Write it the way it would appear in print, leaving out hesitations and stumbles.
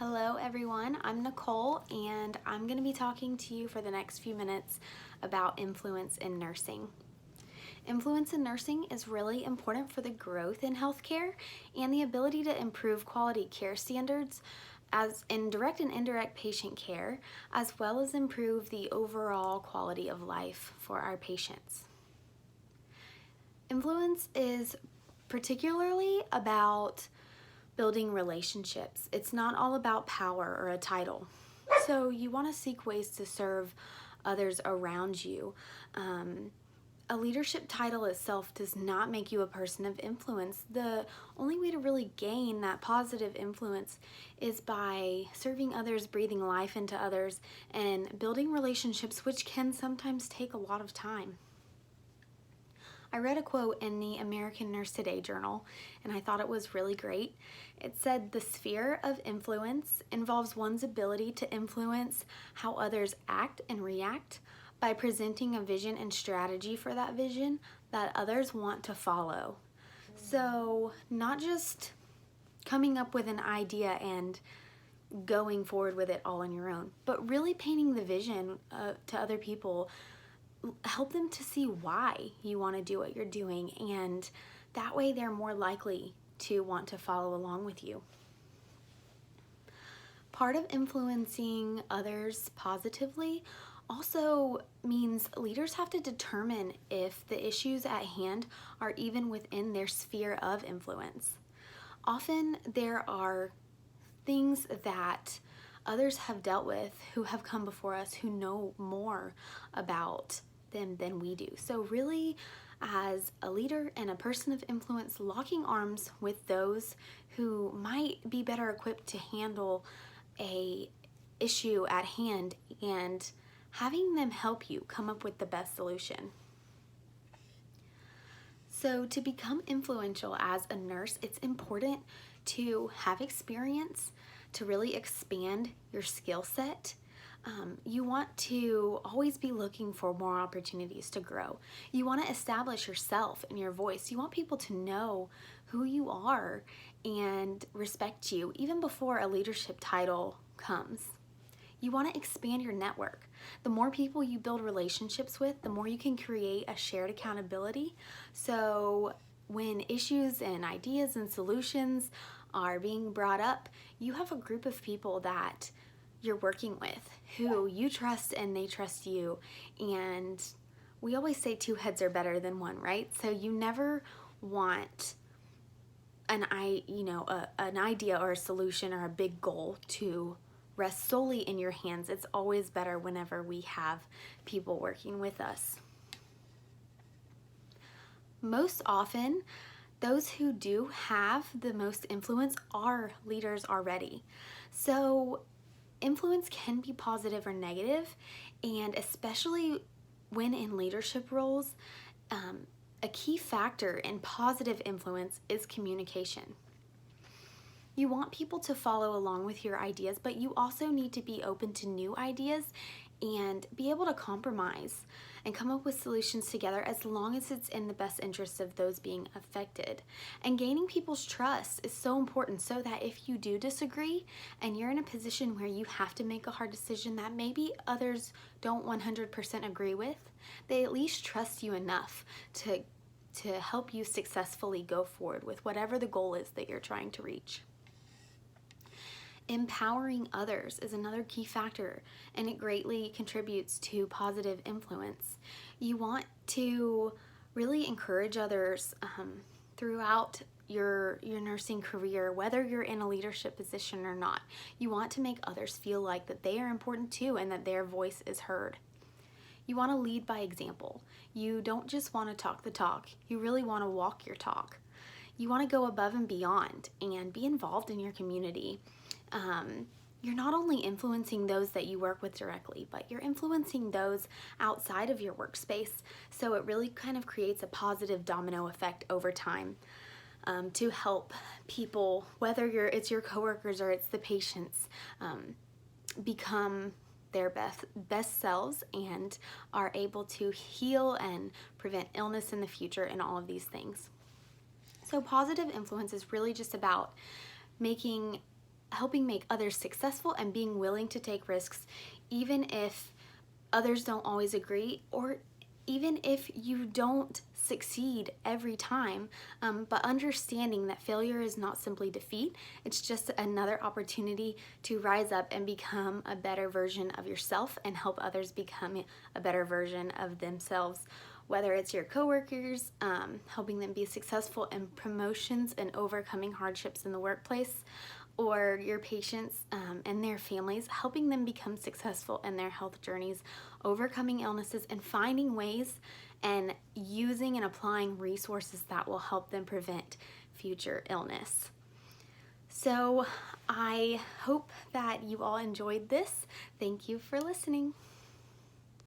Hello everyone, I'm Nicole and I'm going to be talking to you for the next few minutes about influence in nursing. Influence in nursing is really important for the growth in healthcare and the ability to improve quality care standards as in direct and indirect patient care, as well as improve the overall quality of life for our patients. Influence is particularly about building relationships. It's not all about power or a title. So you want to seek ways to serve others around you. A leadership title itself does not make you a person of influence. The only way to really gain that positive influence is by serving others, breathing life into others, and building relationships, which can sometimes take a lot of time. I read a quote in the American Nurse Today journal, and I thought it was really great. It said, "The sphere of influence involves one's ability to influence how others act and react by presenting a vision and strategy for that vision that others want to follow." So not just coming up with an idea and going forward with it all on your own, but really painting the vision to other people. Help them to see why you want to do what you're doing, and that way they're more likely to want to follow along with you. Part of influencing others positively also means leaders have to determine if the issues at hand are even within their sphere of influence. Often there are things that others have dealt with who have come before us who know more about them than we do. So really, as a leader and a person of influence, locking arms with those who might be better equipped to handle a issue at hand and having them help you come up with the best solution. So to become influential as a nurse, it's important to have experience, to really expand your skill set. You want to always be looking for more opportunities to grow. You want to establish yourself and your voice. You want people to know who you are and respect you even before a leadership title comes. You want to expand your network. The more people you build relationships with, the more you can create a shared accountability. So when issues and ideas and solutions are being brought up, you have a group of people that you're working with who you trust and they trust you. And we always say two heads are better than one, right? So you never want an idea or a solution or a big goal to rest solely in your hands. It's always better whenever we have people working with us. Most often, those who do have the most influence are leaders already. So influence can be positive or negative, and especially when in leadership roles, a key factor in positive influence is communication. You want people to follow along with your ideas, but you also need to be open to new ideas and be able to compromise and come up with solutions together as long as it's in the best interest of those being affected. And gaining people's trust is so important so that if you do disagree and you're in a position where you have to make a hard decision that maybe others don't 100% agree with, they at least trust you enough to help you successfully go forward with whatever the goal is that you're trying to reach. Empowering others is another key factor, and it greatly contributes to positive influence. You want to really encourage others throughout your nursing career, whether you're in a leadership position or not. You want to make others feel like that they are important too and that their voice is heard. You want to lead by example. You don't just want to talk the talk, you really want to walk your talk. You want to go above and beyond and be involved in your community. You're not only influencing those that you work with directly, but you're influencing those outside of your workspace. So it really kind of creates a positive domino effect over time to help people, whether it's your coworkers or it's the patients, become their best selves and are able to heal and prevent illness in the future and all of these things. So positive influence is really just about making helping make others successful and being willing to take risks even if others don't always agree, or even if you don't succeed every time, but understanding that failure is not simply defeat, it's just another opportunity to rise up and become a better version of yourself and help others become a better version of themselves. Whether it's your coworkers, helping them be successful in promotions and overcoming hardships in the workplace, or your patients and their families, helping them become successful in their health journeys, overcoming illnesses, and finding ways and using and applying resources that will help them prevent future illness. So I hope that you all enjoyed this. Thank you for listening.